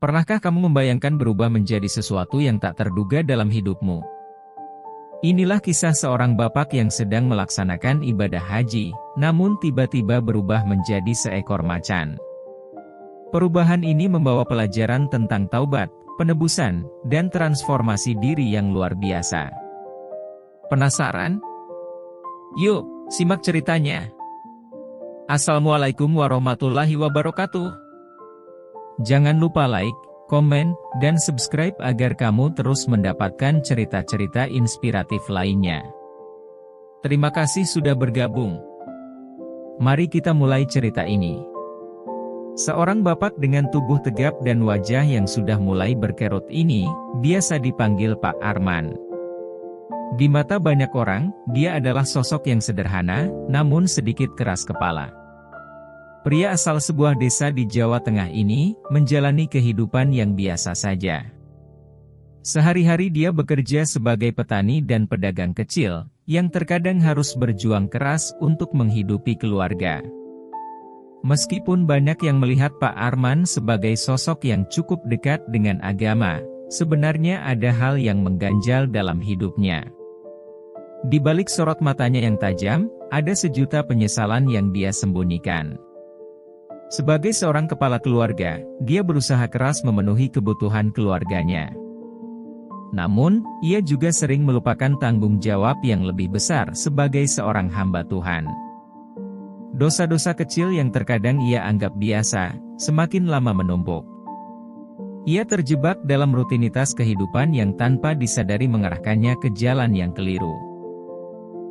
Pernahkah kamu membayangkan berubah menjadi sesuatu yang tak terduga dalam hidupmu? Inilah kisah seorang bapak yang sedang melaksanakan ibadah haji, namun tiba-tiba berubah menjadi seekor macan. Perubahan ini membawa pelajaran tentang taubat, penebusan, dan transformasi diri yang luar biasa. Penasaran? Yuk, simak ceritanya. Assalamualaikum warahmatullahi wabarakatuh. Jangan lupa like, komen, dan subscribe agar kamu terus mendapatkan cerita-cerita inspiratif lainnya. Terima kasih sudah bergabung. Mari kita mulai cerita ini. Seorang bapak dengan tubuh tegap dan wajah yang sudah mulai berkerut ini, biasa dipanggil Pak Arman. Di mata banyak orang, dia adalah sosok yang sederhana, namun sedikit keras kepala. Pria asal sebuah desa di Jawa Tengah ini, menjalani kehidupan yang biasa saja. Sehari-hari dia bekerja sebagai petani dan pedagang kecil, yang terkadang harus berjuang keras untuk menghidupi keluarga. Meskipun banyak yang melihat Pak Arman sebagai sosok yang cukup dekat dengan agama, sebenarnya ada hal yang mengganjal dalam hidupnya. Di balik sorot matanya yang tajam, ada sejuta penyesalan yang dia sembunyikan. Sebagai seorang kepala keluarga, dia berusaha keras memenuhi kebutuhan keluarganya. Namun, ia juga sering melupakan tanggung jawab yang lebih besar sebagai seorang hamba Tuhan. Dosa-dosa kecil yang terkadang ia anggap biasa, semakin lama menumpuk. Ia terjebak dalam rutinitas kehidupan yang tanpa disadari mengarahkannya ke jalan yang keliru.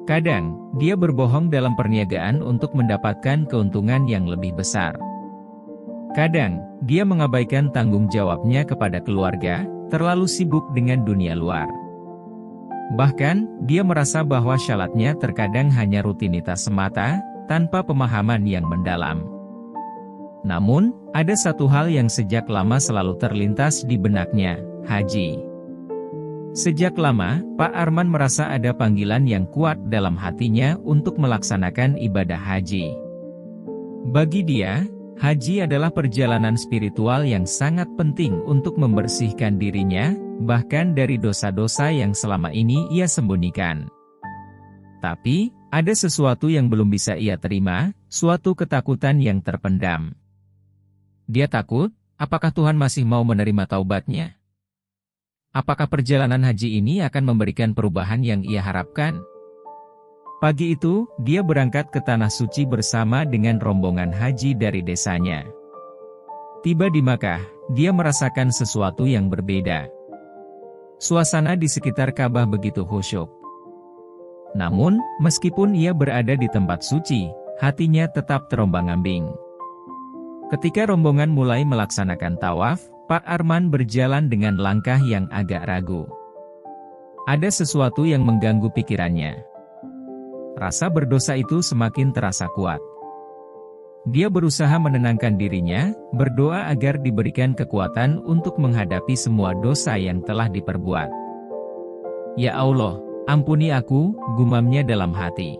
Kadang, dia berbohong dalam perniagaan untuk mendapatkan keuntungan yang lebih besar. Kadang, dia mengabaikan tanggung jawabnya kepada keluarga, terlalu sibuk dengan dunia luar. Bahkan, dia merasa bahwa syaratnya terkadang hanya rutinitas semata, tanpa pemahaman yang mendalam. Namun, ada satu hal yang sejak lama selalu terlintas di benaknya, haji. Sejak lama, Pak Arman merasa ada panggilan yang kuat dalam hatinya untuk melaksanakan ibadah haji. Bagi dia, haji adalah perjalanan spiritual yang sangat penting untuk membersihkan dirinya, bahkan dari dosa-dosa yang selama ini ia sembunyikan. Tapi, ada sesuatu yang belum bisa ia terima, suatu ketakutan yang terpendam. Dia takut, apakah Tuhan masih mau menerima taubatnya? Apakah perjalanan haji ini akan memberikan perubahan yang ia harapkan? Pagi itu, dia berangkat ke Tanah Suci bersama dengan rombongan haji dari desanya. Tiba di Makkah, dia merasakan sesuatu yang berbeda. Suasana di sekitar Ka'bah begitu khusyuk. Namun, meskipun ia berada di tempat suci, hatinya tetap terombang-ambing. Ketika rombongan mulai melaksanakan tawaf, Pak Arman berjalan dengan langkah yang agak ragu. Ada sesuatu yang mengganggu pikirannya. Rasa berdosa itu semakin terasa kuat. Dia berusaha menenangkan dirinya, berdoa agar diberikan kekuatan untuk menghadapi semua dosa yang telah diperbuat. Ya Allah, ampuni aku, gumamnya dalam hati.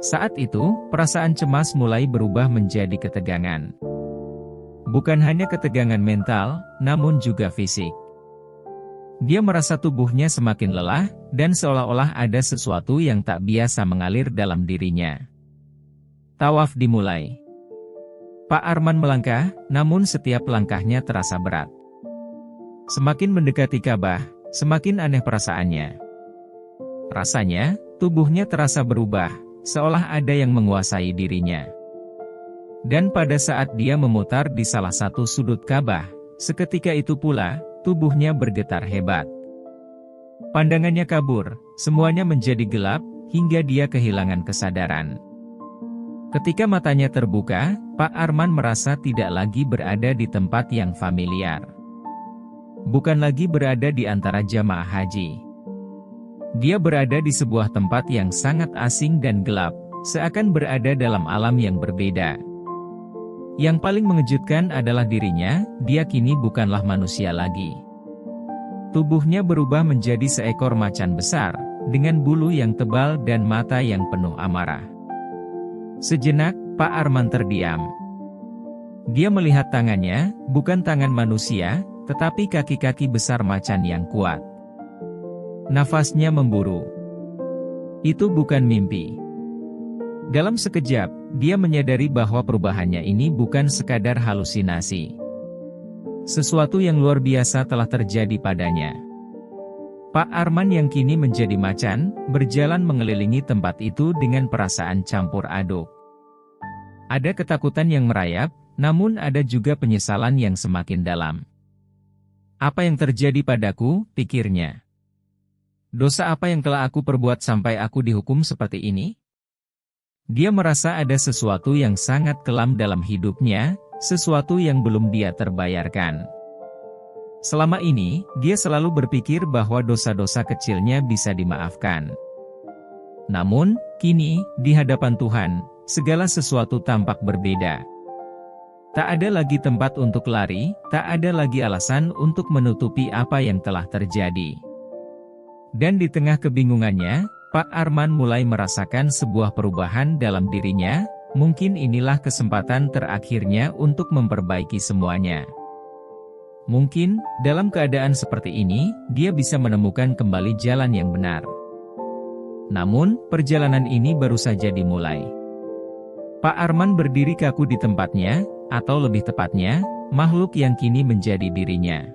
Saat itu, perasaan cemas mulai berubah menjadi ketegangan. Bukan hanya ketegangan mental, namun juga fisik. Dia merasa tubuhnya semakin lelah, dan seolah-olah ada sesuatu yang tak biasa mengalir dalam dirinya. Tawaf dimulai. Pak Arman melangkah, namun setiap langkahnya terasa berat. Semakin mendekati Ka'bah, semakin aneh perasaannya. Rasanya, tubuhnya terasa berubah, seolah ada yang menguasai dirinya. Dan pada saat dia memutar di salah satu sudut Ka'bah, seketika itu pula, tubuhnya bergetar hebat. Pandangannya kabur, semuanya menjadi gelap, hingga dia kehilangan kesadaran. Ketika matanya terbuka, Pak Arman merasa tidak lagi berada di tempat yang familiar. Bukan lagi berada di antara jamaah haji. Dia berada di sebuah tempat yang sangat asing dan gelap, seakan berada dalam alam yang berbeda. Yang paling mengejutkan adalah dirinya, dia kini bukanlah manusia lagi. Tubuhnya berubah menjadi seekor macan besar, dengan bulu yang tebal dan mata yang penuh amarah. Sejenak, Pak Arman terdiam. Dia melihat tangannya, bukan tangan manusia, tetapi kaki-kaki besar macan yang kuat. Nafasnya memburu. Itu bukan mimpi. Dalam sekejap, dia menyadari bahwa perubahannya ini bukan sekadar halusinasi. Sesuatu yang luar biasa telah terjadi padanya. Pak Arman yang kini menjadi macan, berjalan mengelilingi tempat itu dengan perasaan campur aduk. Ada ketakutan yang merayap, namun ada juga penyesalan yang semakin dalam. Apa yang terjadi padaku, pikirnya. Dosa apa yang telah aku perbuat sampai aku dihukum seperti ini? Dia merasa ada sesuatu yang sangat kelam dalam hidupnya, sesuatu yang belum dia terbayarkan. Selama ini, dia selalu berpikir bahwa dosa-dosa kecilnya bisa dimaafkan. Namun, kini, di hadapan Tuhan, segala sesuatu tampak berbeda. Tak ada lagi tempat untuk lari, tak ada lagi alasan untuk menutupi apa yang telah terjadi. Dan di tengah kebingungannya, Pak Arman mulai merasakan sebuah perubahan dalam dirinya, mungkin inilah kesempatan terakhirnya untuk memperbaiki semuanya. Mungkin, dalam keadaan seperti ini, dia bisa menemukan kembali jalan yang benar. Namun, perjalanan ini baru saja dimulai. Pak Arman berdiri kaku di tempatnya, atau lebih tepatnya, makhluk yang kini menjadi dirinya.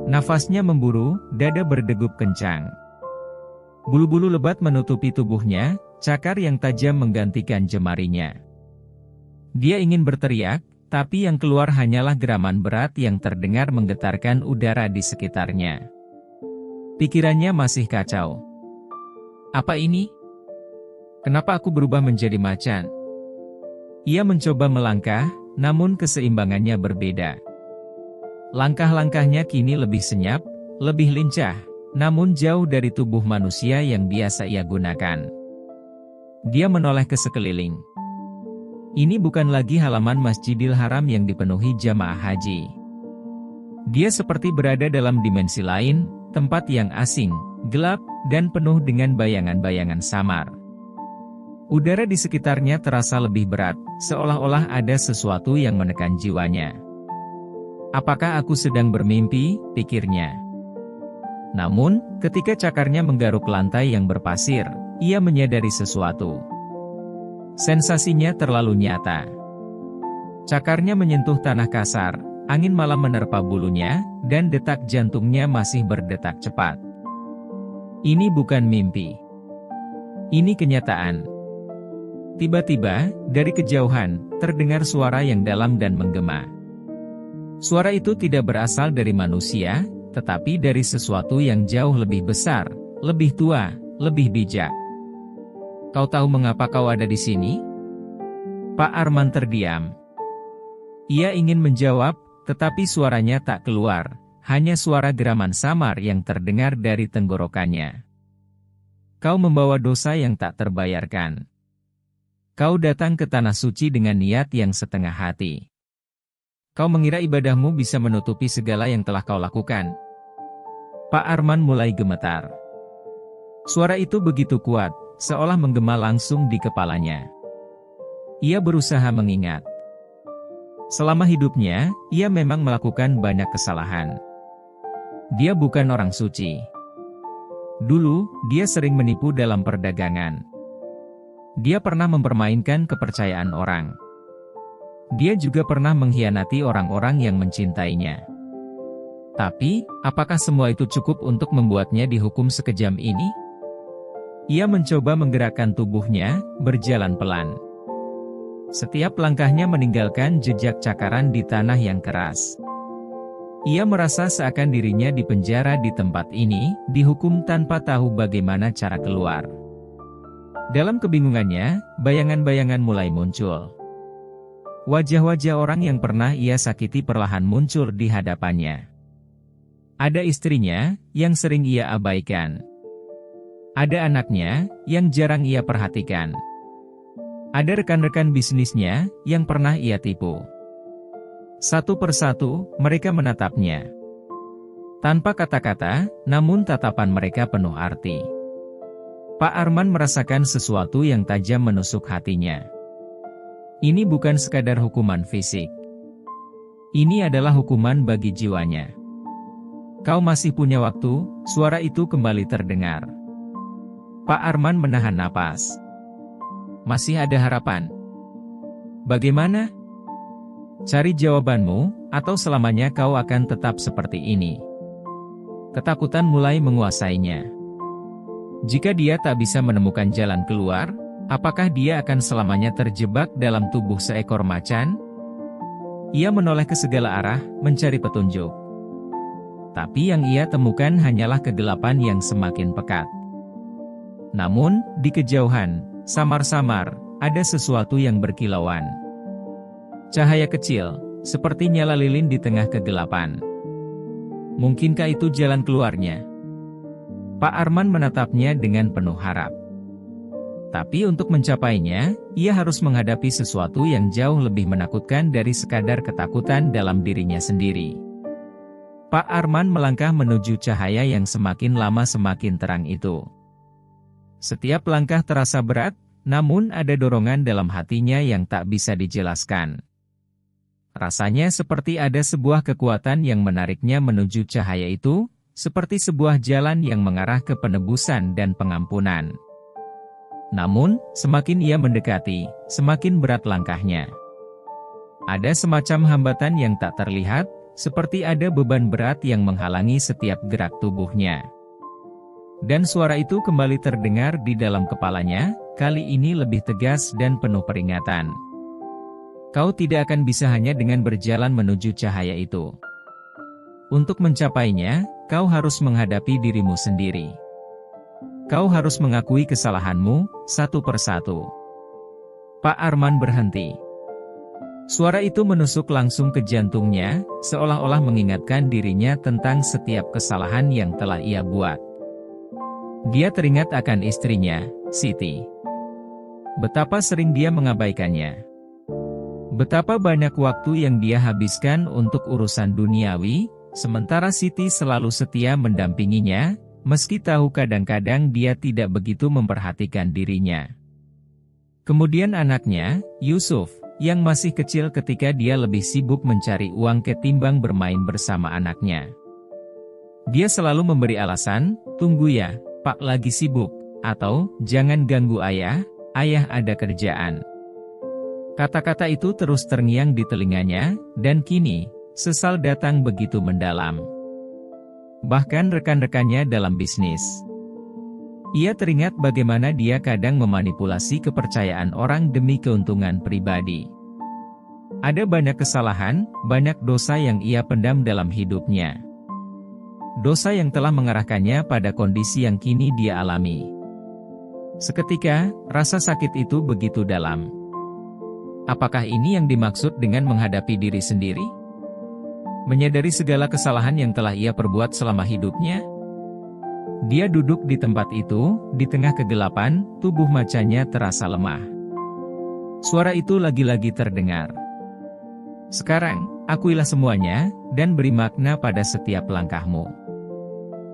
Nafasnya memburu, dada berdegup kencang. Bulu-bulu lebat menutupi tubuhnya, cakar yang tajam menggantikan jemarinya. Dia ingin berteriak, tapi yang keluar hanyalah geraman berat yang terdengar menggetarkan udara di sekitarnya. Pikirannya masih kacau. Apa ini? Kenapa aku berubah menjadi macan? Ia mencoba melangkah, namun keseimbangannya berbeda. Langkah-langkahnya kini lebih senyap, lebih lincah, namun jauh dari tubuh manusia yang biasa ia gunakan. Dia menoleh ke sekeliling. Ini bukan lagi halaman Masjidil Haram yang dipenuhi jamaah haji. Dia seperti berada dalam dimensi lain, tempat yang asing, gelap, dan penuh dengan bayangan-bayangan samar. Udara di sekitarnya terasa lebih berat, seolah-olah ada sesuatu yang menekan jiwanya. Apakah aku sedang bermimpi, pikirnya. Namun, ketika cakarnya menggaruk lantai yang berpasir, ia menyadari sesuatu. Sensasinya terlalu nyata. Cakarnya menyentuh tanah kasar, angin malam menerpa bulunya, dan detak jantungnya masih berdetak cepat. Ini bukan mimpi. Ini kenyataan. Tiba-tiba, dari kejauhan, terdengar suara yang dalam dan menggema. Suara itu tidak berasal dari manusia, tetapi dari sesuatu yang jauh lebih besar, lebih tua, lebih bijak. Kau tahu mengapa kau ada di sini? Pak Arman terdiam. Ia ingin menjawab, tetapi suaranya tak keluar, hanya suara geraman samar yang terdengar dari tenggorokannya. Kau membawa dosa yang tak terbayarkan. Kau datang ke tanah suci dengan niat yang setengah hati. Kau mengira ibadahmu bisa menutupi segala yang telah kau lakukan. Pak Arman mulai gemetar. Suara itu begitu kuat, seolah menggema langsung di kepalanya. Ia berusaha mengingat. Selama hidupnya, ia memang melakukan banyak kesalahan. Dia bukan orang suci. Dulu, dia sering menipu dalam perdagangan. Dia pernah mempermainkan kepercayaan orang. Dia juga pernah mengkhianati orang-orang yang mencintainya. Tapi, apakah semua itu cukup untuk membuatnya dihukum sekejam ini? Ia mencoba menggerakkan tubuhnya, berjalan pelan. Setiap langkahnya meninggalkan jejak cakaran di tanah yang keras. Ia merasa seakan dirinya dipenjara di tempat ini, dihukum tanpa tahu bagaimana cara keluar. Dalam kebingungannya, bayangan-bayangan mulai muncul. Wajah-wajah orang yang pernah ia sakiti perlahan muncul di hadapannya. Ada istrinya, yang sering ia abaikan. Ada anaknya, yang jarang ia perhatikan. Ada rekan-rekan bisnisnya, yang pernah ia tipu. Satu persatu, mereka menatapnya. Tanpa kata-kata, namun tatapan mereka penuh arti. Pak Arman merasakan sesuatu yang tajam menusuk hatinya. Ini bukan sekadar hukuman fisik. Ini adalah hukuman bagi jiwanya. Kau masih punya waktu, suara itu kembali terdengar. Pak Arman menahan napas. Masih ada harapan. Bagaimana? Cari jawabanmu, atau selamanya kau akan tetap seperti ini. Ketakutan mulai menguasainya. Jika dia tak bisa menemukan jalan keluar, apakah dia akan selamanya terjebak dalam tubuh seekor macan? Ia menoleh ke segala arah, mencari petunjuk. Tapi yang ia temukan hanyalah kegelapan yang semakin pekat. Namun, di kejauhan, samar-samar, ada sesuatu yang berkilauan. Cahaya kecil, seperti nyala lilin di tengah kegelapan. Mungkinkah itu jalan keluarnya? Pak Arman menatapnya dengan penuh harap. Tapi untuk mencapainya, ia harus menghadapi sesuatu yang jauh lebih menakutkan dari sekadar ketakutan dalam dirinya sendiri. Pak Arman melangkah menuju cahaya yang semakin lama semakin terang itu. Setiap langkah terasa berat, namun ada dorongan dalam hatinya yang tak bisa dijelaskan. Rasanya seperti ada sebuah kekuatan yang menariknya menuju cahaya itu, seperti sebuah jalan yang mengarah ke penebusan dan pengampunan. Namun, semakin ia mendekati, semakin berat langkahnya. Ada semacam hambatan yang tak terlihat, seperti ada beban berat yang menghalangi setiap gerak tubuhnya. Dan suara itu kembali terdengar di dalam kepalanya, kali ini lebih tegas dan penuh peringatan. Kau tidak akan bisa hanya dengan berjalan menuju cahaya itu. Untuk mencapainya, kau harus menghadapi dirimu sendiri. Kau harus mengakui kesalahanmu, satu persatu. Pak Arman berhenti. Suara itu menusuk langsung ke jantungnya, seolah-olah mengingatkan dirinya tentang setiap kesalahan yang telah ia buat. Dia teringat akan istrinya, Siti. Betapa sering dia mengabaikannya. Betapa banyak waktu yang dia habiskan untuk urusan duniawi, sementara Siti selalu setia mendampinginya, meski tahu kadang-kadang dia tidak begitu memperhatikan dirinya. Kemudian anaknya, Yusuf, yang masih kecil ketika dia lebih sibuk mencari uang ketimbang bermain bersama anaknya. Dia selalu memberi alasan, tunggu ya, Pak lagi sibuk, atau, jangan ganggu ayah, ayah ada kerjaan. Kata-kata itu terus terngiang di telinganya, dan kini, sesal datang begitu mendalam. Bahkan rekan-rekannya dalam bisnis. Ia teringat bagaimana dia kadang memanipulasi kepercayaan orang demi keuntungan pribadi. Ada banyak kesalahan, banyak dosa yang ia pendam dalam hidupnya. Dosa yang telah mengarahkannya pada kondisi yang kini dia alami. Seketika, rasa sakit itu begitu dalam. Apakah ini yang dimaksud dengan menghadapi diri sendiri? Menyadari segala kesalahan yang telah ia perbuat selama hidupnya? Dia duduk di tempat itu, di tengah kegelapan, tubuh macannya terasa lemah. Suara itu lagi-lagi terdengar. Sekarang, akuilah semuanya, dan beri makna pada setiap langkahmu.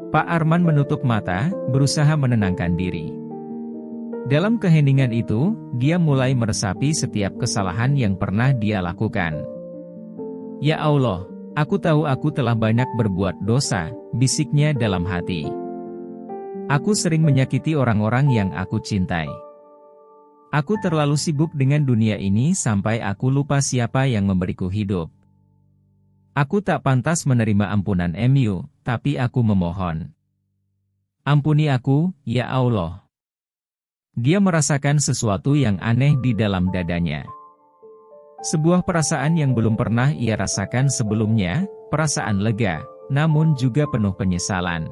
Pak Arman menutup mata, berusaha menenangkan diri. Dalam keheningan itu, dia mulai meresapi setiap kesalahan yang pernah dia lakukan. Ya Allah, aku tahu aku telah banyak berbuat dosa, bisiknya dalam hati. Aku sering menyakiti orang-orang yang aku cintai. Aku terlalu sibuk dengan dunia ini sampai aku lupa siapa yang memberiku hidup. Aku tak pantas menerima ampunan MU, tapi aku memohon. Ampuni aku, ya Allah. Dia merasakan sesuatu yang aneh di dalam dadanya. Sebuah perasaan yang belum pernah ia rasakan sebelumnya, perasaan lega, namun juga penuh penyesalan.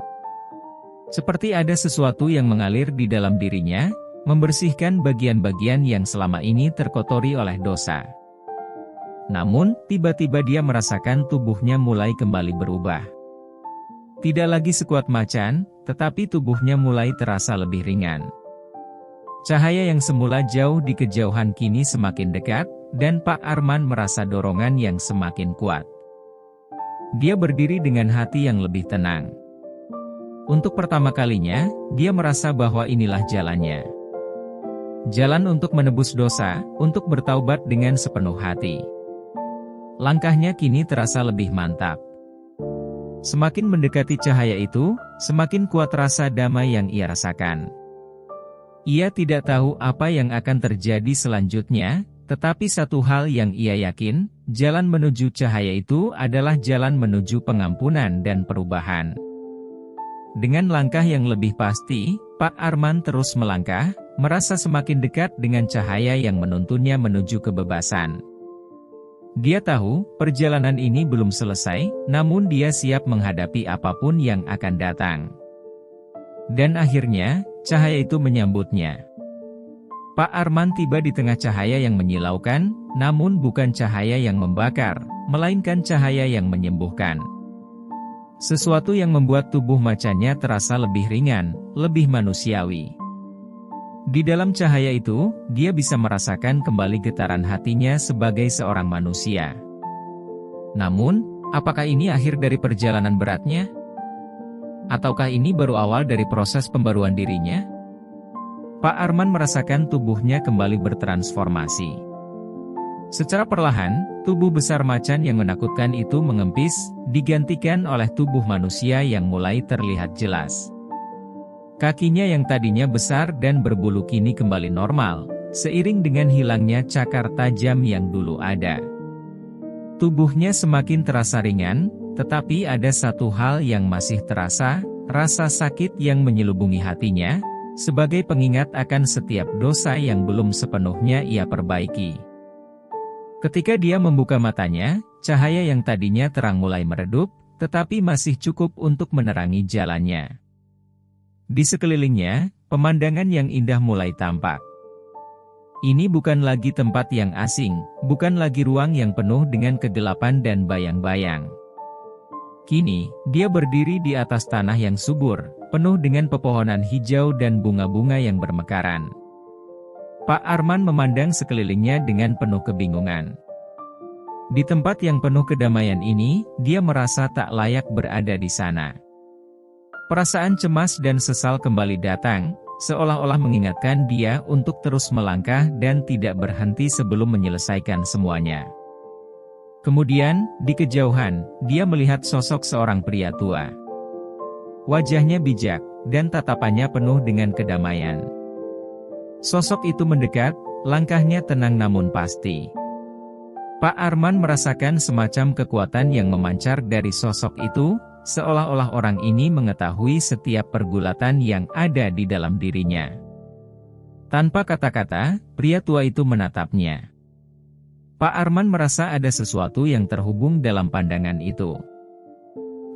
Seperti ada sesuatu yang mengalir di dalam dirinya, membersihkan bagian-bagian yang selama ini terkotori oleh dosa. Namun, tiba-tiba dia merasakan tubuhnya mulai kembali berubah. Tidak lagi sekuat macan, tetapi tubuhnya mulai terasa lebih ringan. Cahaya yang semula jauh di kejauhan kini semakin dekat, dan Pak Arman merasa dorongan yang semakin kuat. Dia berdiri dengan hati yang lebih tenang. Untuk pertama kalinya, dia merasa bahwa inilah jalannya. Jalan untuk menebus dosa, untuk bertaubat dengan sepenuh hati. Langkahnya kini terasa lebih mantap. Semakin mendekati cahaya itu, semakin kuat rasa damai yang ia rasakan. Ia tidak tahu apa yang akan terjadi selanjutnya, tetapi satu hal yang ia yakin, jalan menuju cahaya itu adalah jalan menuju pengampunan dan perubahan. Dengan langkah yang lebih pasti, Pak Arman terus melangkah, merasa semakin dekat dengan cahaya yang menuntunnya menuju kebebasan. Dia tahu, perjalanan ini belum selesai, namun dia siap menghadapi apapun yang akan datang. Dan akhirnya, cahaya itu menyambutnya. Pak Arman tiba di tengah cahaya yang menyilaukan, namun bukan cahaya yang membakar, melainkan cahaya yang menyembuhkan. Sesuatu yang membuat tubuh macannya terasa lebih ringan, lebih manusiawi. Di dalam cahaya itu, dia bisa merasakan kembali getaran hatinya sebagai seorang manusia. Namun, apakah ini akhir dari perjalanan beratnya? Ataukah ini baru awal dari proses pembaruan dirinya? Pak Arman merasakan tubuhnya kembali bertransformasi. Secara perlahan, tubuh besar macan yang menakutkan itu mengempis, digantikan oleh tubuh manusia yang mulai terlihat jelas. Kakinya yang tadinya besar dan berbulu kini kembali normal, seiring dengan hilangnya cakar tajam yang dulu ada. Tubuhnya semakin terasa ringan, tetapi ada satu hal yang masih terasa, rasa sakit yang menyelubungi hatinya, sebagai pengingat akan setiap dosa yang belum sepenuhnya ia perbaiki. Ketika dia membuka matanya, cahaya yang tadinya terang mulai meredup, tetapi masih cukup untuk menerangi jalannya. Di sekelilingnya, pemandangan yang indah mulai tampak. Ini bukan lagi tempat yang asing, bukan lagi ruang yang penuh dengan kegelapan dan bayang-bayang. Kini, dia berdiri di atas tanah yang subur, penuh dengan pepohonan hijau dan bunga-bunga yang bermekaran. Pak Arman memandang sekelilingnya dengan penuh kebingungan. Di tempat yang penuh kedamaian ini, dia merasa tak layak berada di sana. Perasaan cemas dan sesal kembali datang, seolah-olah mengingatkan dia untuk terus melangkah dan tidak berhenti sebelum menyelesaikan semuanya. Kemudian, di kejauhan, dia melihat sosok seorang pria tua. Wajahnya bijak, dan tatapannya penuh dengan kedamaian. Sosok itu mendekat, langkahnya tenang namun pasti. Pak Arman merasakan semacam kekuatan yang memancar dari sosok itu, seolah-olah orang ini mengetahui setiap pergulatan yang ada di dalam dirinya. Tanpa kata-kata, pria tua itu menatapnya. Pak Arman merasa ada sesuatu yang terhubung dalam pandangan itu.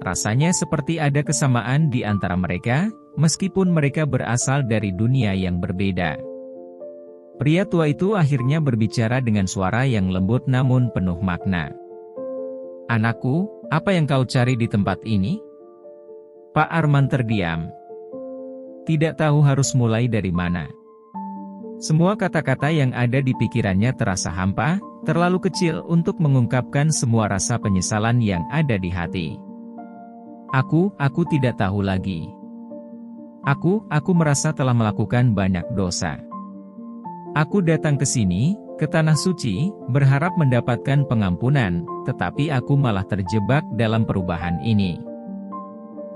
Rasanya seperti ada kesamaan di antara mereka, meskipun mereka berasal dari dunia yang berbeda. Pria tua itu akhirnya berbicara dengan suara yang lembut namun penuh makna. "Anakku, apa yang kau cari di tempat ini?" Pak Arman terdiam. Tidak tahu harus mulai dari mana. Semua kata-kata yang ada di pikirannya terasa hampa, terlalu kecil untuk mengungkapkan semua rasa penyesalan yang ada di hati. Aku tidak tahu lagi. Aku merasa telah melakukan banyak dosa. Aku datang ke sini, ke Tanah Suci, berharap mendapatkan pengampunan, tetapi aku malah terjebak dalam perubahan ini.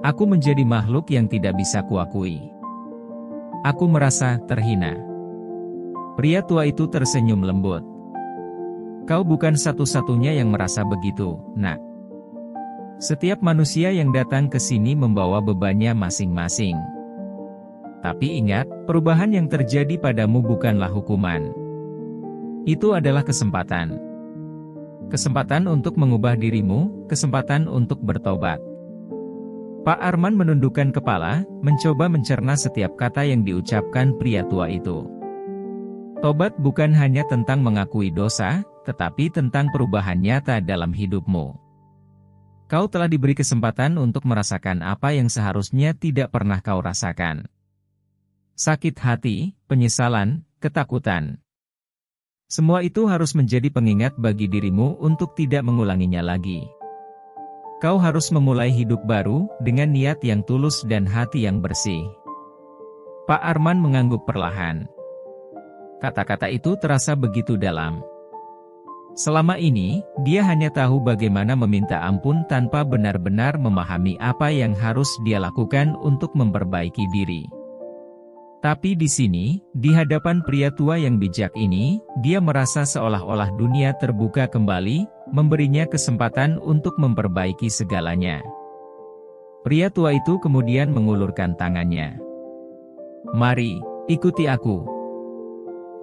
Aku menjadi makhluk yang tidak bisa kuakui. Aku merasa terhina. Pria tua itu tersenyum lembut. Kau bukan satu-satunya yang merasa begitu, Nak. Setiap manusia yang datang ke sini membawa bebannya masing-masing. Tapi ingat, perubahan yang terjadi padamu bukanlah hukuman. Itu adalah kesempatan. Kesempatan untuk mengubah dirimu, kesempatan untuk bertobat. Pak Arman menundukkan kepala, mencoba mencerna setiap kata yang diucapkan pria tua itu. Tobat bukan hanya tentang mengakui dosa, tetapi tentang perubahan nyata dalam hidupmu. Kau telah diberi kesempatan untuk merasakan apa yang seharusnya tidak pernah kau rasakan. Sakit hati, penyesalan, ketakutan. Semua itu harus menjadi pengingat bagi dirimu untuk tidak mengulanginya lagi. Kau harus memulai hidup baru, dengan niat yang tulus dan hati yang bersih. Pak Arman mengangguk perlahan. Kata-kata itu terasa begitu dalam. Selama ini, dia hanya tahu bagaimana meminta ampun tanpa benar-benar memahami apa yang harus dia lakukan untuk memperbaiki diri. Tapi di sini, di hadapan pria tua yang bijak ini, dia merasa seolah-olah dunia terbuka kembali, memberinya kesempatan untuk memperbaiki segalanya. Pria tua itu kemudian mengulurkan tangannya. "Mari, ikuti aku.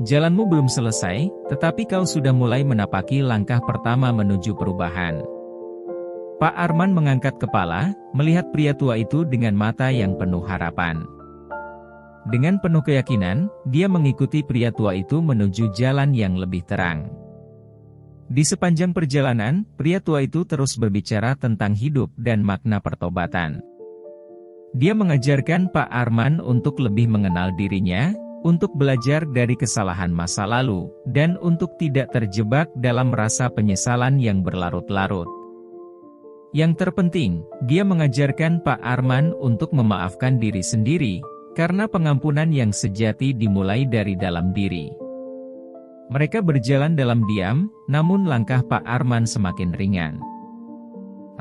Jalanmu belum selesai, tetapi kau sudah mulai menapaki langkah pertama menuju perubahan." Pak Arman mengangkat kepala, melihat pria tua itu dengan mata yang penuh harapan. Dengan penuh keyakinan, dia mengikuti pria tua itu menuju jalan yang lebih terang. Di sepanjang perjalanan, pria tua itu terus berbicara tentang hidup dan makna pertobatan. Dia mengajarkan Pak Arman untuk lebih mengenal dirinya, untuk belajar dari kesalahan masa lalu, dan untuk tidak terjebak dalam rasa penyesalan yang berlarut-larut. Yang terpenting, dia mengajarkan Pak Arman untuk memaafkan diri sendiri, karena pengampunan yang sejati dimulai dari dalam diri. Mereka berjalan dalam diam, namun langkah Pak Arman semakin ringan.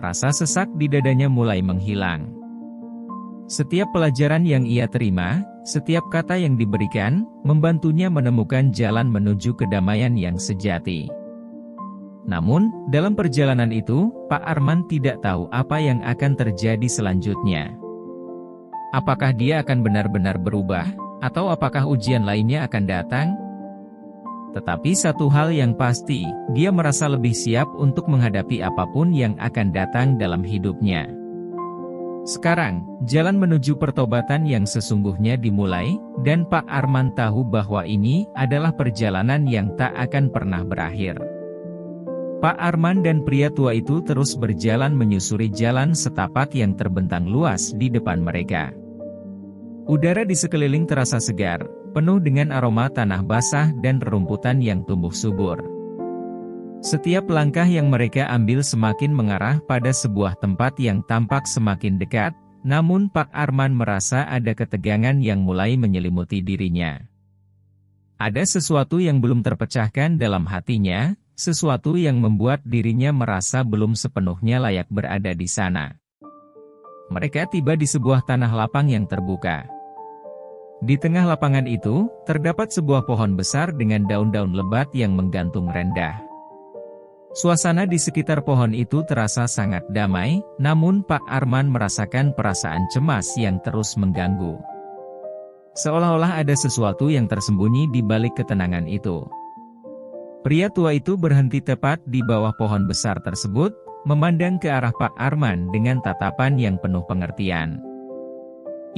Rasa sesak di dadanya mulai menghilang. Setiap pelajaran yang ia terima, setiap kata yang diberikan, membantunya menemukan jalan menuju kedamaian yang sejati. Namun, dalam perjalanan itu, Pak Arman tidak tahu apa yang akan terjadi selanjutnya. Apakah dia akan benar-benar berubah, atau apakah ujian lainnya akan datang? Tetapi satu hal yang pasti, dia merasa lebih siap untuk menghadapi apapun yang akan datang dalam hidupnya. Sekarang, jalan menuju pertobatan yang sesungguhnya dimulai, dan Pak Arman tahu bahwa ini adalah perjalanan yang tak akan pernah berakhir. Pak Arman dan pria tua itu terus berjalan menyusuri jalan setapak yang terbentang luas di depan mereka. Udara di sekeliling terasa segar, penuh dengan aroma tanah basah dan rerumputan yang tumbuh subur. Setiap langkah yang mereka ambil semakin mengarah pada sebuah tempat yang tampak semakin dekat, namun Pak Arman merasa ada ketegangan yang mulai menyelimuti dirinya. Ada sesuatu yang belum terpecahkan dalam hatinya, sesuatu yang membuat dirinya merasa belum sepenuhnya layak berada di sana. Mereka tiba di sebuah tanah lapang yang terbuka. Di tengah lapangan itu, terdapat sebuah pohon besar dengan daun-daun lebat yang menggantung rendah. Suasana di sekitar pohon itu terasa sangat damai, namun Pak Arman merasakan perasaan cemas yang terus mengganggu. Seolah-olah ada sesuatu yang tersembunyi di balik ketenangan itu. Pria tua itu berhenti tepat di bawah pohon besar tersebut, memandang ke arah Pak Arman dengan tatapan yang penuh pengertian.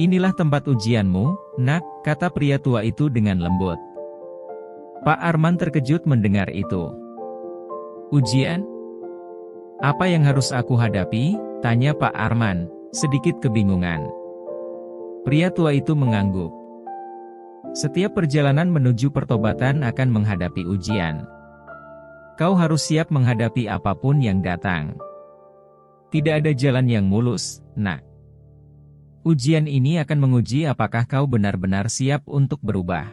"Inilah tempat ujianmu, Nak," kata pria tua itu dengan lembut. Pak Arman terkejut mendengar itu. "Ujian? Apa yang harus aku hadapi?" tanya Pak Arman, sedikit kebingungan. Pria tua itu mengangguk. "Setiap perjalanan menuju pertobatan akan menghadapi ujian. Kau harus siap menghadapi apapun yang datang. Tidak ada jalan yang mulus, Nak. Ujian ini akan menguji apakah kau benar-benar siap untuk berubah.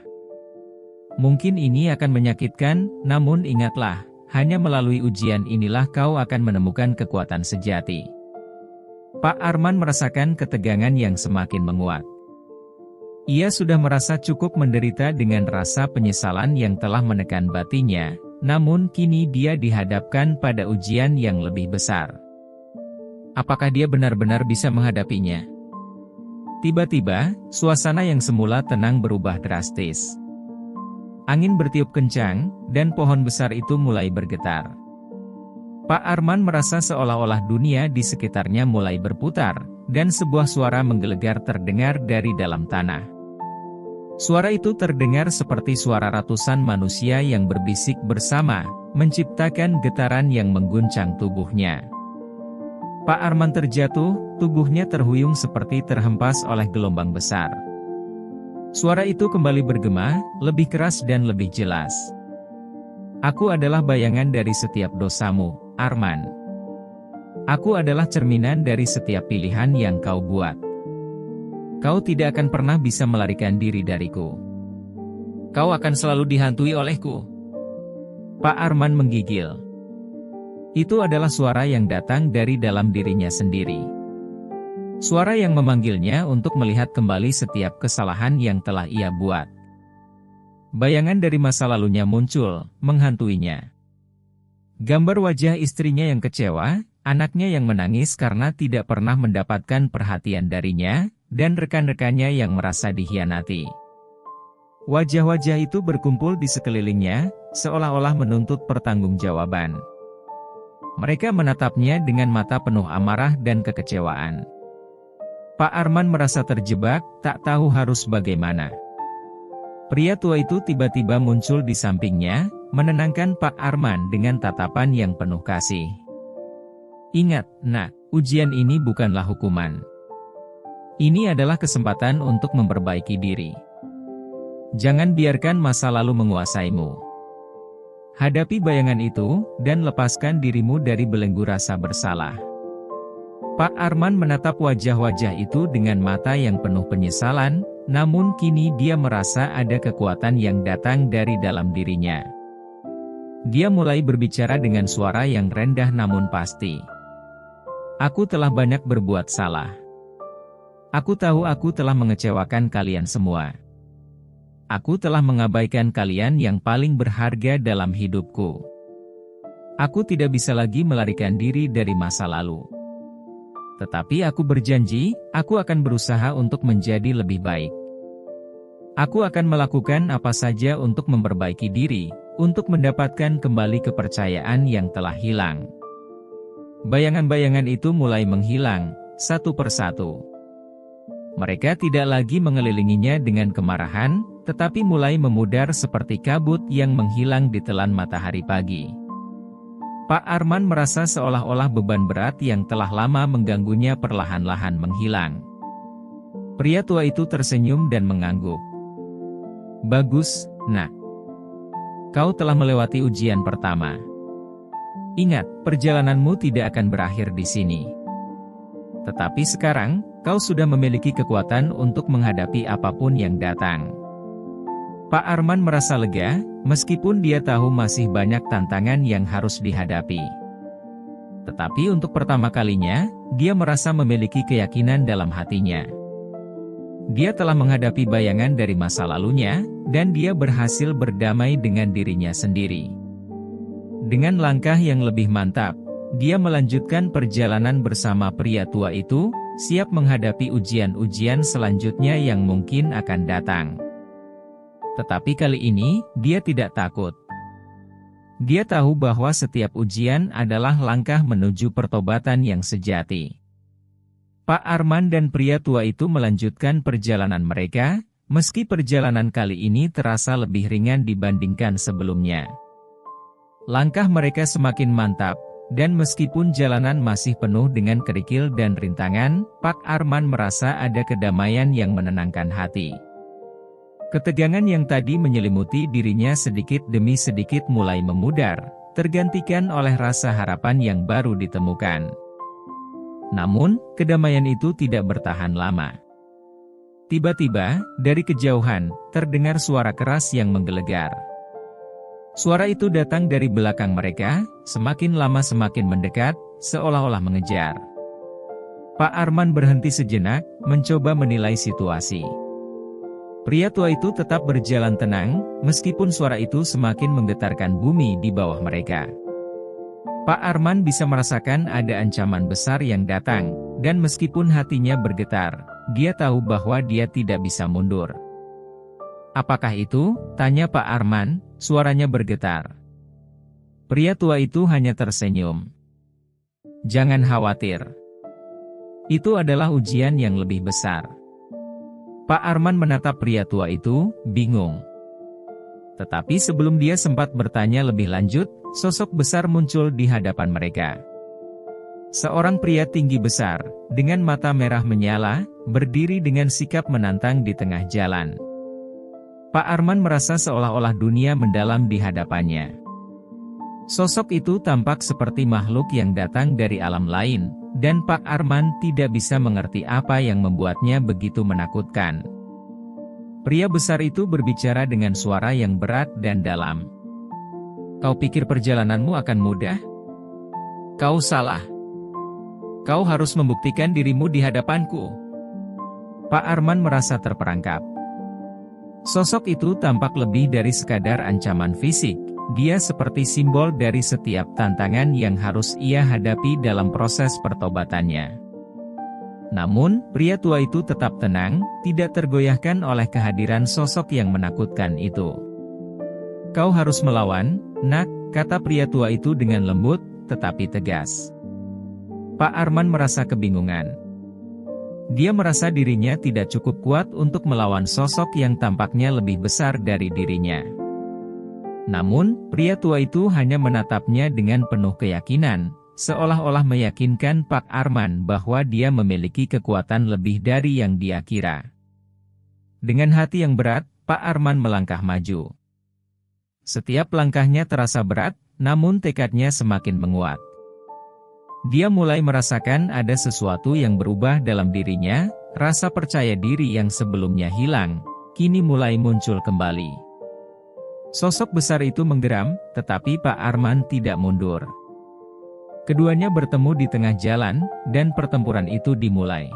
Mungkin ini akan menyakitkan, namun ingatlah, hanya melalui ujian inilah kau akan menemukan kekuatan sejati." Pak Arman merasakan ketegangan yang semakin menguat. Ia sudah merasa cukup menderita dengan rasa penyesalan yang telah menekan batinnya, namun kini dia dihadapkan pada ujian yang lebih besar. Apakah dia benar-benar bisa menghadapinya? Tiba-tiba, suasana yang semula tenang berubah drastis. Angin bertiup kencang, dan pohon besar itu mulai bergetar. Pak Arman merasa seolah-olah dunia di sekitarnya mulai berputar, dan sebuah suara menggelegar terdengar dari dalam tanah. Suara itu terdengar seperti suara ratusan manusia yang berbisik bersama, menciptakan getaran yang mengguncang tubuhnya. Pak Arman terjatuh, tubuhnya terhuyung seperti terhempas oleh gelombang besar. Suara itu kembali bergema, lebih keras dan lebih jelas. "Aku adalah bayangan dari setiap dosamu, Arman. Aku adalah cerminan dari setiap pilihan yang kau buat. Kau tidak akan pernah bisa melarikan diri dariku. Kau akan selalu dihantui olehku. Pak Arman menggigil. Itu adalah suara yang datang dari dalam dirinya sendiri. Suara yang memanggilnya untuk melihat kembali setiap kesalahan yang telah ia buat. Bayangan dari masa lalunya muncul, menghantuinya. Gambar wajah istrinya yang kecewa, anaknya yang menangis karena tidak pernah mendapatkan perhatian darinya, dan rekan-rekannya yang merasa dikhianati. Wajah-wajah itu berkumpul di sekelilingnya, seolah-olah menuntut pertanggungjawaban. Mereka menatapnya dengan mata penuh amarah dan kekecewaan. Pak Arman merasa terjebak, tak tahu harus bagaimana. Pria tua itu tiba-tiba muncul di sampingnya, menenangkan Pak Arman dengan tatapan yang penuh kasih. Ingat, nak, ujian ini bukanlah hukuman. Ini adalah kesempatan untuk memperbaiki diri. Jangan biarkan masa lalu menguasaimu. Hadapi bayangan itu, dan lepaskan dirimu dari belenggu rasa bersalah. Pak Arman menatap wajah-wajah itu dengan mata yang penuh penyesalan, namun kini dia merasa ada kekuatan yang datang dari dalam dirinya. Dia mulai berbicara dengan suara yang rendah namun pasti. Aku telah banyak berbuat salah. Aku tahu aku telah mengecewakan kalian semua. Aku telah mengabaikan kalian yang paling berharga dalam hidupku. Aku tidak bisa lagi melarikan diri dari masa lalu. Tetapi aku berjanji, aku akan berusaha untuk menjadi lebih baik. Aku akan melakukan apa saja untuk memperbaiki diri, untuk mendapatkan kembali kepercayaan yang telah hilang. Bayangan-bayangan itu mulai menghilang, satu persatu. Mereka tidak lagi mengelilinginya dengan kemarahan, tetapi mulai memudar seperti kabut yang menghilang di telan matahari pagi. Pak Arman merasa seolah-olah beban berat yang telah lama mengganggunya perlahan-lahan menghilang. Pria tua itu tersenyum dan mengangguk. Bagus, nak. Kau telah melewati ujian pertama. Ingat, perjalananmu tidak akan berakhir di sini. Tetapi sekarang, kau sudah memiliki kekuatan untuk menghadapi apapun yang datang. Pak Arman merasa lega, meskipun dia tahu masih banyak tantangan yang harus dihadapi. Tetapi untuk pertama kalinya, dia merasa memiliki keyakinan dalam hatinya. Dia telah menghadapi bayangan dari masa lalunya, dan dia berhasil berdamai dengan dirinya sendiri. Dengan langkah yang lebih mantap, dia melanjutkan perjalanan bersama pria tua itu, siap menghadapi ujian-ujian selanjutnya yang mungkin akan datang. Tetapi kali ini, dia tidak takut. Dia tahu bahwa setiap ujian adalah langkah menuju pertobatan yang sejati. Pak Arman dan pria tua itu melanjutkan perjalanan mereka, meski perjalanan kali ini terasa lebih ringan dibandingkan sebelumnya. Langkah mereka semakin mantap, dan meskipun jalanan masih penuh dengan kerikil dan rintangan, Pak Arman merasa ada kedamaian yang menenangkan hati. Ketegangan yang tadi menyelimuti dirinya sedikit demi sedikit mulai memudar, tergantikan oleh rasa harapan yang baru ditemukan. Namun, kedamaian itu tidak bertahan lama. Tiba-tiba, dari kejauhan, terdengar suara keras yang menggelegar. Suara itu datang dari belakang mereka, semakin lama semakin mendekat, seolah-olah mengejar. Pak Arman berhenti sejenak, mencoba menilai situasi. Pria tua itu tetap berjalan tenang, meskipun suara itu semakin menggetarkan bumi di bawah mereka. Pak Arman bisa merasakan ada ancaman besar yang datang, dan meskipun hatinya bergetar, dia tahu bahwa dia tidak bisa mundur. Apakah itu? Tanya Pak Arman, suaranya bergetar. Pria tua itu hanya tersenyum. Jangan khawatir. Itu adalah ujian yang lebih besar. Pak Arman menatap pria tua itu, bingung. Tetapi sebelum dia sempat bertanya lebih lanjut, sosok besar muncul di hadapan mereka. Seorang pria tinggi besar, dengan mata merah menyala, berdiri dengan sikap menantang di tengah jalan. Pak Arman merasa seolah-olah dunia mendalam di hadapannya. Sosok itu tampak seperti makhluk yang datang dari alam lain, dan Pak Arman tidak bisa mengerti apa yang membuatnya begitu menakutkan. Pria besar itu berbicara dengan suara yang berat dan dalam. Kau pikir perjalananmu akan mudah? Kau salah. Kau harus membuktikan dirimu di hadapanku. Pak Arman merasa terperangkap. Sosok itu tampak lebih dari sekadar ancaman fisik. Dia seperti simbol dari setiap tantangan yang harus ia hadapi dalam proses pertobatannya. Namun, pria tua itu tetap tenang, tidak tergoyahkan oleh kehadiran sosok yang menakutkan itu. Kau harus melawan, nak, kata pria tua itu dengan lembut, tetapi tegas. Pak Arman merasa kebingungan. Dia merasa dirinya tidak cukup kuat untuk melawan sosok yang tampaknya lebih besar dari dirinya. Namun, pria tua itu hanya menatapnya dengan penuh keyakinan, seolah-olah meyakinkan Pak Arman bahwa dia memiliki kekuatan lebih dari yang dia kira. Dengan hati yang berat, Pak Arman melangkah maju. Setiap langkahnya terasa berat, namun tekadnya semakin menguat. Dia mulai merasakan ada sesuatu yang berubah dalam dirinya, rasa percaya diri yang sebelumnya hilang, kini mulai muncul kembali. Sosok besar itu menggeram, tetapi Pak Arman tidak mundur. Keduanya bertemu di tengah jalan, dan pertempuran itu dimulai.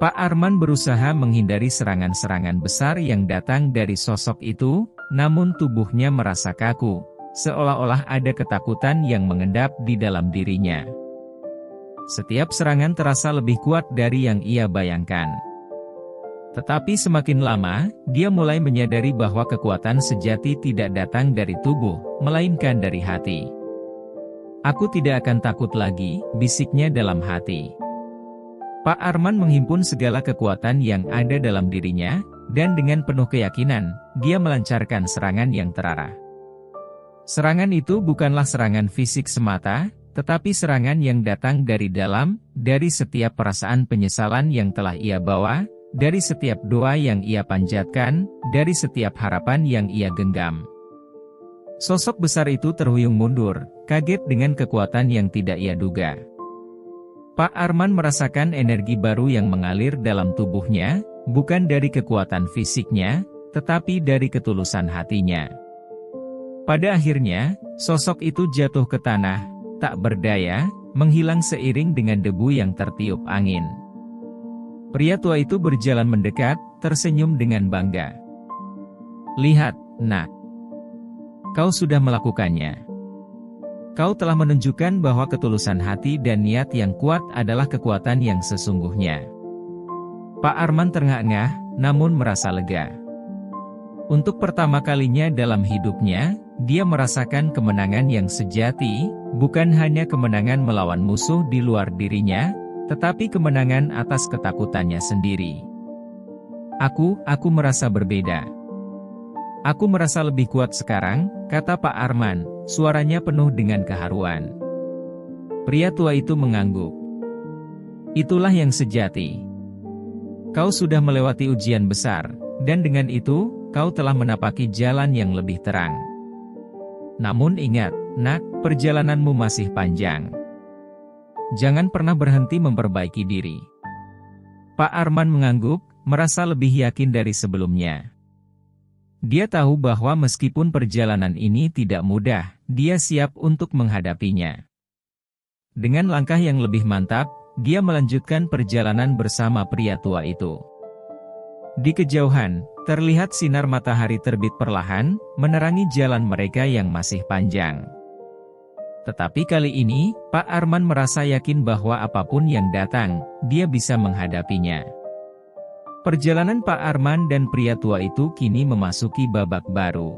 Pak Arman berusaha menghindari serangan-serangan besar yang datang dari sosok itu, namun tubuhnya merasa kaku, seolah-olah ada ketakutan yang mengendap di dalam dirinya. Setiap serangan terasa lebih kuat dari yang ia bayangkan. Tetapi semakin lama, dia mulai menyadari bahwa kekuatan sejati tidak datang dari tubuh, melainkan dari hati. Aku tidak akan takut lagi, bisiknya dalam hati. Pak Arman menghimpun segala kekuatan yang ada dalam dirinya, dan dengan penuh keyakinan, dia melancarkan serangan yang terarah. Serangan itu bukanlah serangan fisik semata, tetapi serangan yang datang dari dalam, dari setiap perasaan penyesalan yang telah ia bawa, dari setiap doa yang ia panjatkan, dari setiap harapan yang ia genggam. Sosok besar itu terhuyung mundur, kaget dengan kekuatan yang tidak ia duga. Pak Arman merasakan energi baru yang mengalir dalam tubuhnya, bukan dari kekuatan fisiknya, tetapi dari ketulusan hatinya. Pada akhirnya, sosok itu jatuh ke tanah, tak berdaya, menghilang seiring dengan debu yang tertiup angin. Pria tua itu berjalan mendekat, tersenyum dengan bangga. Lihat, nak. Kau sudah melakukannya. Kau telah menunjukkan bahwa ketulusan hati dan niat yang kuat adalah kekuatan yang sesungguhnya. Pak Arman terengah-engah, namun merasa lega. Untuk pertama kalinya dalam hidupnya, dia merasakan kemenangan yang sejati, bukan hanya kemenangan melawan musuh di luar dirinya, tetapi kemenangan atas ketakutannya sendiri. Aku merasa berbeda. Aku merasa lebih kuat sekarang, kata Pak Arman, suaranya penuh dengan keharuan. Pria tua itu mengangguk. Itulah yang sejati. Kau sudah melewati ujian besar, dan dengan itu, kau telah menapaki jalan yang lebih terang. Namun ingat, nak, perjalananmu masih panjang. Jangan pernah berhenti memperbaiki diri. Pak Arman mengangguk, merasa lebih yakin dari sebelumnya. Dia tahu bahwa meskipun perjalanan ini tidak mudah, dia siap untuk menghadapinya. Dengan langkah yang lebih mantap, dia melanjutkan perjalanan bersama pria tua itu. Di kejauhan, terlihat sinar matahari terbit perlahan, menerangi jalan mereka yang masih panjang. Tetapi kali ini, Pak Arman merasa yakin bahwa apapun yang datang, dia bisa menghadapinya. Perjalanan Pak Arman dan pria tua itu kini memasuki babak baru.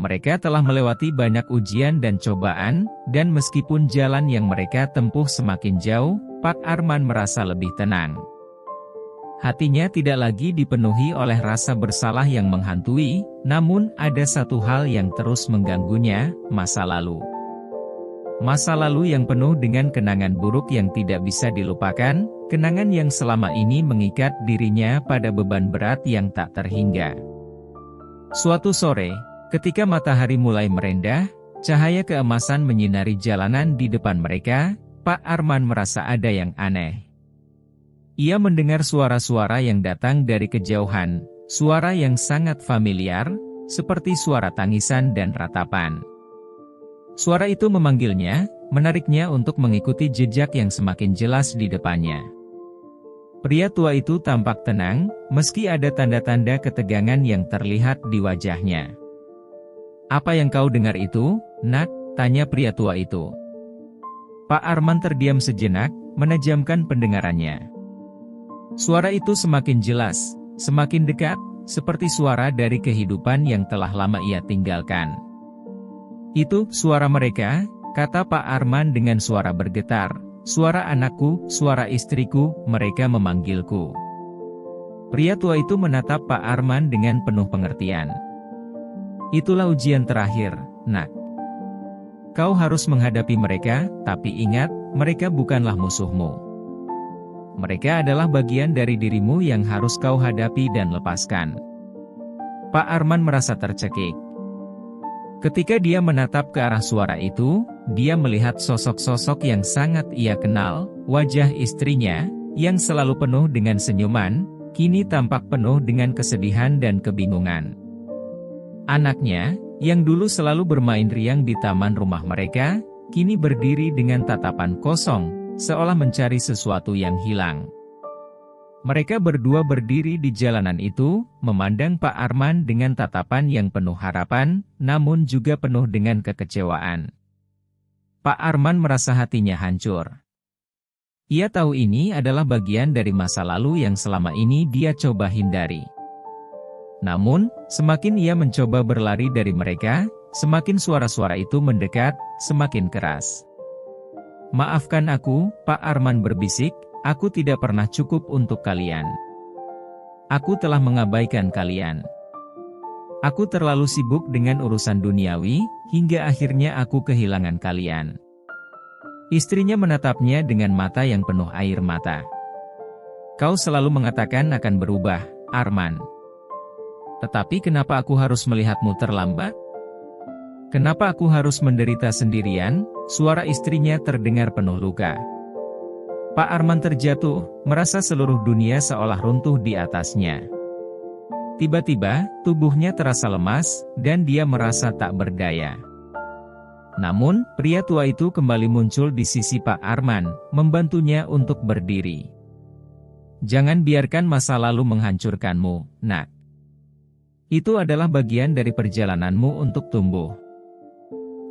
Mereka telah melewati banyak ujian dan cobaan, dan meskipun jalan yang mereka tempuh semakin jauh, Pak Arman merasa lebih tenang. Hatinya tidak lagi dipenuhi oleh rasa bersalah yang menghantui, namun ada satu hal yang terus mengganggunya, masa lalu. Masa lalu yang penuh dengan kenangan buruk yang tidak bisa dilupakan, kenangan yang selama ini mengikat dirinya pada beban berat yang tak terhingga. Suatu sore, ketika matahari mulai merendah, cahaya keemasan menyinari jalanan di depan mereka, Pak Arman merasa ada yang aneh. Ia mendengar suara-suara yang datang dari kejauhan, suara yang sangat familiar, seperti suara tangisan dan ratapan. Suara itu memanggilnya, menariknya untuk mengikuti jejak yang semakin jelas di depannya. Pria tua itu tampak tenang, meski ada tanda-tanda ketegangan yang terlihat di wajahnya. "Apa yang kau dengar itu, Nak?" tanya pria tua itu. Pak Arman terdiam sejenak, menajamkan pendengarannya. Suara itu semakin jelas, semakin dekat, seperti suara dari kehidupan yang telah lama ia tinggalkan. "Itu suara mereka," kata Pak Arman dengan suara bergetar. "Suara anakku, suara istriku, mereka memanggilku." Pria tua itu menatap Pak Arman dengan penuh pengertian. "Itulah ujian terakhir, Nak. Kau harus menghadapi mereka, tapi ingat, mereka bukanlah musuhmu. Mereka adalah bagian dari dirimu yang harus kau hadapi dan lepaskan." Pak Arman merasa tercekik. Ketika dia menatap ke arah suara itu, dia melihat sosok-sosok yang sangat ia kenal. Wajah istrinya, yang selalu penuh dengan senyuman, kini tampak penuh dengan kesedihan dan kebingungan. Anaknya, yang dulu selalu bermain riang di taman rumah mereka, kini berdiri dengan tatapan kosong, seolah mencari sesuatu yang hilang. Mereka berdua berdiri di jalanan itu, memandang Pak Arman dengan tatapan yang penuh harapan, namun juga penuh dengan kekecewaan. Pak Arman merasa hatinya hancur. Ia tahu ini adalah bagian dari masa lalu yang selama ini dia coba hindari. Namun, semakin ia mencoba berlari dari mereka, semakin suara-suara itu mendekat, semakin keras. "Maafkan aku," Pak Arman berbisik, "aku tidak pernah cukup untuk kalian. Aku telah mengabaikan kalian. Aku terlalu sibuk dengan urusan duniawi, hingga akhirnya aku kehilangan kalian." Istrinya menatapnya dengan mata yang penuh air mata. "Kau selalu mengatakan akan berubah, Arman. Tetapi kenapa aku harus melihatmu terlambat? Kenapa aku harus menderita sendirian?" Suara istrinya terdengar penuh luka. Pak Arman terjatuh, merasa seluruh dunia seolah runtuh di atasnya. Tiba-tiba, tubuhnya terasa lemas, dan dia merasa tak berdaya. Namun, pria tua itu kembali muncul di sisi Pak Arman, membantunya untuk berdiri. "Jangan biarkan masa lalu menghancurkanmu, Nak. Itu adalah bagian dari perjalananmu untuk tumbuh.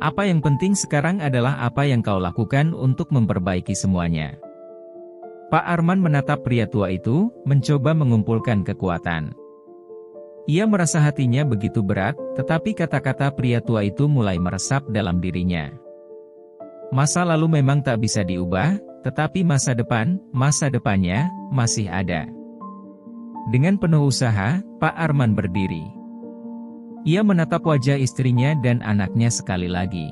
Apa yang penting sekarang adalah apa yang kau lakukan untuk memperbaiki semuanya." Pak Arman menatap pria tua itu, mencoba mengumpulkan kekuatan. Ia merasa hatinya begitu berat, tetapi kata-kata pria tua itu mulai meresap dalam dirinya. Masa lalu memang tak bisa diubah, tetapi masa depannya, masih ada. Dengan penuh usaha, Pak Arman berdiri. Ia menatap wajah istrinya dan anaknya sekali lagi.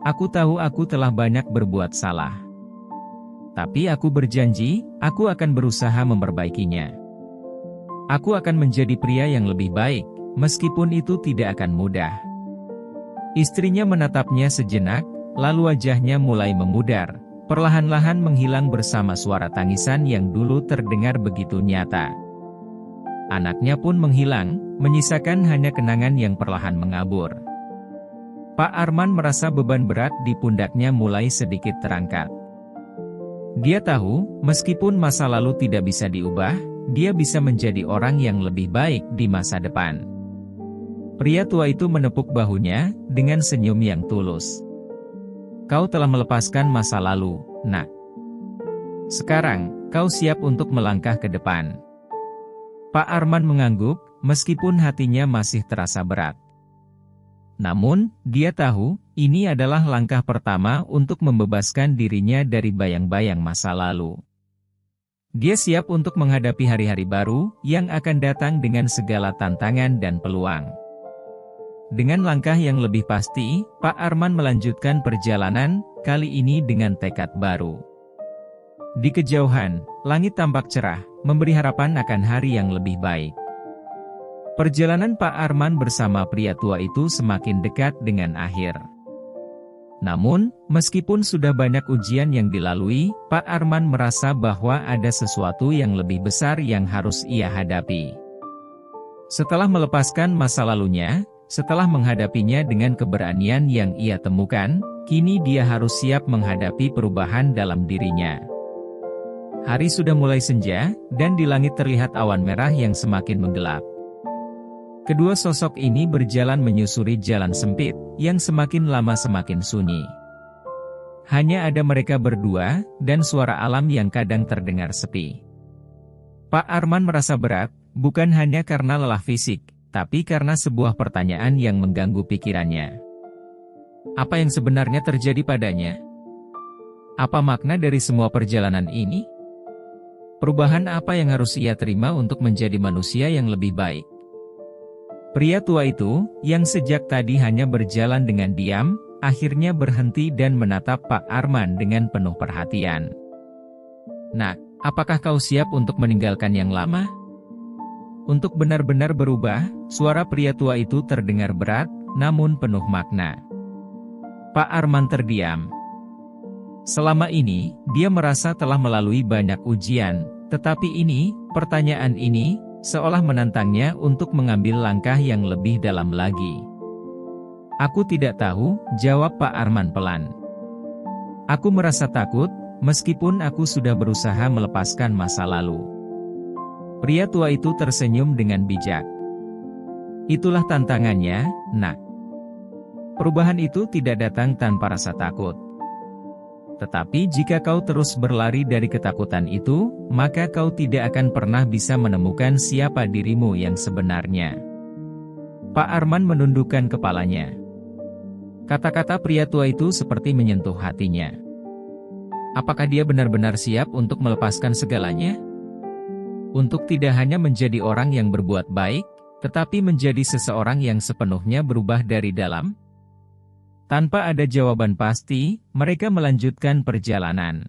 "Aku tahu aku telah banyak berbuat salah. Tapi aku berjanji, aku akan berusaha memperbaikinya. Aku akan menjadi pria yang lebih baik, meskipun itu tidak akan mudah." Istrinya menatapnya sejenak, lalu wajahnya mulai memudar, perlahan-lahan menghilang bersama suara tangisan yang dulu terdengar begitu nyata. Anaknya pun menghilang, menyisakan hanya kenangan yang perlahan mengabur. Pak Arman merasa beban berat di pundaknya mulai sedikit terangkat. Dia tahu, meskipun masa lalu tidak bisa diubah, dia bisa menjadi orang yang lebih baik di masa depan. Pria tua itu menepuk bahunya, dengan senyum yang tulus. "Kau telah melepaskan masa lalu, Nak. Sekarang, kau siap untuk melangkah ke depan." Pak Arman mengangguk, meskipun hatinya masih terasa berat. Namun, dia tahu, ini adalah langkah pertama untuk membebaskan dirinya dari bayang-bayang masa lalu. Dia siap untuk menghadapi hari-hari baru, yang akan datang dengan segala tantangan dan peluang. Dengan langkah yang lebih pasti, Pak Arman melanjutkan perjalanan, kali ini dengan tekad baru. Di kejauhan, langit tampak cerah, memberi harapan akan hari yang lebih baik. Perjalanan Pak Arman bersama pria tua itu semakin dekat dengan akhir. Namun, meskipun sudah banyak ujian yang dilalui, Pak Arman merasa bahwa ada sesuatu yang lebih besar yang harus ia hadapi. Setelah melepaskan masa lalunya, setelah menghadapinya dengan keberanian yang ia temukan, kini dia harus siap menghadapi perubahan dalam dirinya. Hari sudah mulai senja, dan di langit terlihat awan merah yang semakin menggelap. Kedua sosok ini berjalan menyusuri jalan sempit, yang semakin lama semakin sunyi. Hanya ada mereka berdua, dan suara alam yang kadang terdengar sepi. Pak Arman merasa berat, bukan hanya karena lelah fisik, tapi karena sebuah pertanyaan yang mengganggu pikirannya. Apa yang sebenarnya terjadi padanya? Apa makna dari semua perjalanan ini? Perubahan apa yang harus ia terima untuk menjadi manusia yang lebih baik? Pria tua itu, yang sejak tadi hanya berjalan dengan diam, akhirnya berhenti dan menatap Pak Arman dengan penuh perhatian. "Nak, apakah kau siap untuk meninggalkan yang lama? Untuk benar-benar berubah?" Suara pria tua itu terdengar berat, namun penuh makna. Pak Arman terdiam. Selama ini, dia merasa telah melalui banyak ujian, tetapi ini, pertanyaan ini, seolah menantangnya untuk mengambil langkah yang lebih dalam lagi. "Aku tidak tahu," jawab Pak Arman pelan. "Aku merasa takut, meskipun aku sudah berusaha melepaskan masa lalu." Pria tua itu tersenyum dengan bijak. "Itulah tantangannya, Nak. Perubahan itu tidak datang tanpa rasa takut. Tetapi jika kau terus berlari dari ketakutan itu, maka kau tidak akan pernah bisa menemukan siapa dirimu yang sebenarnya." Pak Arman menundukkan kepalanya. Kata-kata pria tua itu seperti menyentuh hatinya. Apakah dia benar-benar siap untuk melepaskan segalanya? Untuk tidak hanya menjadi orang yang berbuat baik, tetapi menjadi seseorang yang sepenuhnya berubah dari dalam? Tanpa ada jawaban pasti, mereka melanjutkan perjalanan.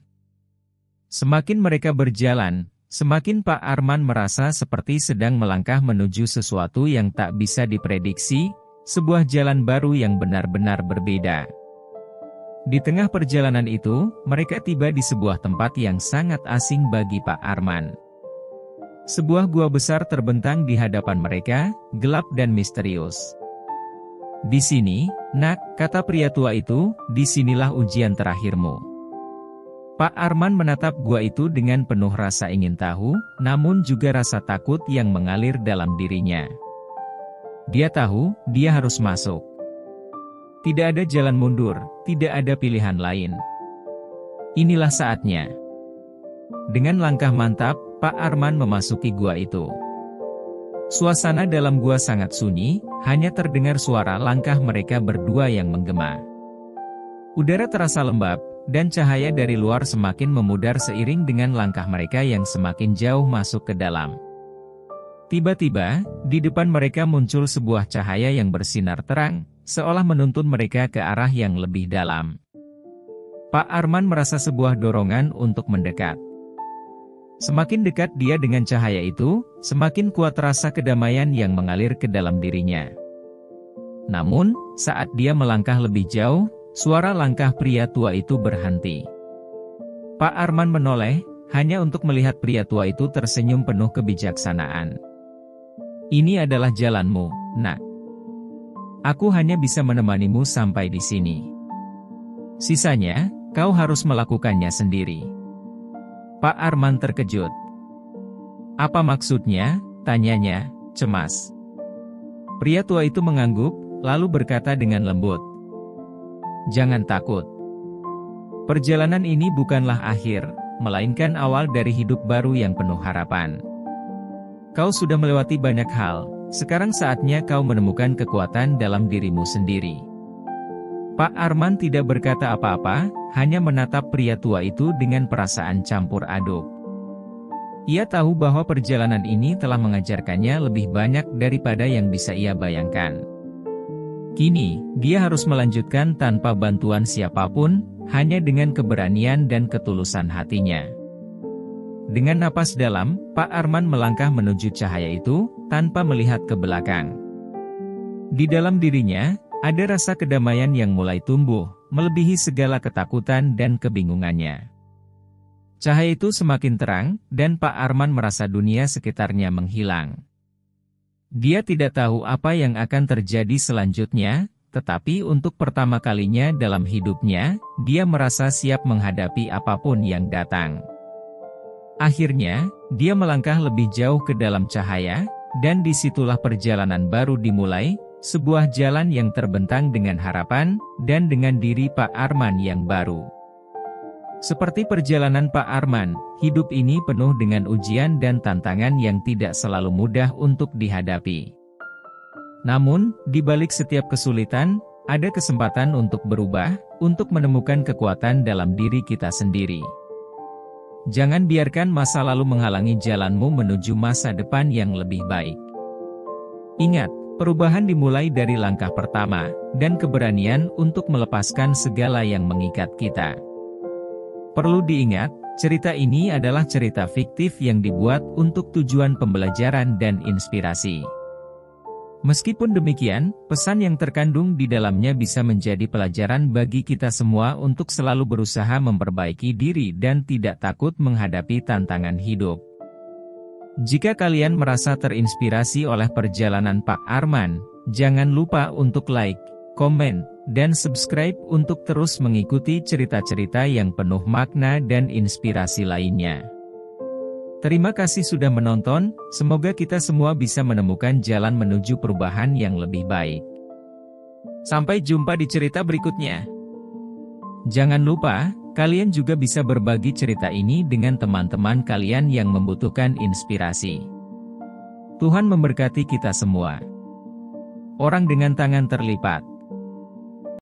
Semakin mereka berjalan, semakin Pak Arman merasa seperti sedang melangkah menuju sesuatu yang tak bisa diprediksi, sebuah jalan baru yang benar-benar berbeda. Di tengah perjalanan itu, mereka tiba di sebuah tempat yang sangat asing bagi Pak Arman. Sebuah gua besar terbentang di hadapan mereka, gelap dan misterius. "Di sini, Nak," kata pria tua itu, "disinilah ujian terakhirmu." Pak Arman menatap gua itu dengan penuh rasa ingin tahu, namun juga rasa takut yang mengalir dalam dirinya. Dia tahu, dia harus masuk. Tidak ada jalan mundur, tidak ada pilihan lain. Inilah saatnya. Dengan langkah mantap, Pak Arman memasuki gua itu. Suasana dalam gua sangat sunyi, hanya terdengar suara langkah mereka berdua yang menggema. Udara terasa lembab, dan cahaya dari luar semakin memudar seiring dengan langkah mereka yang semakin jauh masuk ke dalam. Tiba-tiba, di depan mereka muncul sebuah cahaya yang bersinar terang, seolah menuntun mereka ke arah yang lebih dalam. Pak Arman merasa sebuah dorongan untuk mendekat. Semakin dekat dia dengan cahaya itu, semakin kuat rasa kedamaian yang mengalir ke dalam dirinya. Namun, saat dia melangkah lebih jauh, suara langkah pria tua itu berhenti. Pak Arman menoleh, hanya untuk melihat pria tua itu tersenyum penuh kebijaksanaan. "Ini adalah jalanmu, Nak. Aku hanya bisa menemanimu sampai di sini. Sisanya, kau harus melakukannya sendiri." Pak Arman terkejut. "Apa maksudnya?" tanyanya, cemas. Pria tua itu mengangguk, lalu berkata dengan lembut, "Jangan takut. Perjalanan ini bukanlah akhir, melainkan awal dari hidup baru yang penuh harapan. Kau sudah melewati banyak hal, sekarang saatnya kau menemukan kekuatan dalam dirimu sendiri." Pak Arman tidak berkata apa-apa, hanya menatap pria tua itu dengan perasaan campur aduk. Ia tahu bahwa perjalanan ini telah mengajarkannya lebih banyak daripada yang bisa ia bayangkan. Kini, dia harus melanjutkan tanpa bantuan siapapun, hanya dengan keberanian dan ketulusan hatinya. Dengan napas dalam, Pak Arman melangkah menuju cahaya itu, tanpa melihat ke belakang. Di dalam dirinya, ada rasa kedamaian yang mulai tumbuh, melebihi segala ketakutan dan kebingungannya. Cahaya itu semakin terang, dan Pak Arman merasa dunia sekitarnya menghilang. Dia tidak tahu apa yang akan terjadi selanjutnya, tetapi untuk pertama kalinya dalam hidupnya, dia merasa siap menghadapi apapun yang datang. Akhirnya, dia melangkah lebih jauh ke dalam cahaya, dan disitulah perjalanan baru dimulai, sebuah jalan yang terbentang dengan harapan, dan dengan diri Pak Arman yang baru. Seperti perjalanan Pak Arman, hidup ini penuh dengan ujian dan tantangan yang tidak selalu mudah untuk dihadapi. Namun, di balik setiap kesulitan, ada kesempatan untuk berubah, untuk menemukan kekuatan dalam diri kita sendiri. Jangan biarkan masa lalu menghalangi jalanmu menuju masa depan yang lebih baik. Ingat, perubahan dimulai dari langkah pertama, dan keberanian untuk melepaskan segala yang mengikat kita. Perlu diingat, cerita ini adalah cerita fiktif yang dibuat untuk tujuan pembelajaran dan inspirasi. Meskipun demikian, pesan yang terkandung di dalamnya bisa menjadi pelajaran bagi kita semua untuk selalu berusaha memperbaiki diri dan tidak takut menghadapi tantangan hidup. Jika kalian merasa terinspirasi oleh perjalanan Pak Arman, jangan lupa untuk like, komen, dan subscribe untuk terus mengikuti cerita-cerita yang penuh makna dan inspirasi lainnya. Terima kasih sudah menonton, semoga kita semua bisa menemukan jalan menuju perubahan yang lebih baik. Sampai jumpa di cerita berikutnya. Jangan lupa, kalian juga bisa berbagi cerita ini dengan teman-teman kalian yang membutuhkan inspirasi. Tuhan memberkati kita semua. Orang dengan tangan terlipat.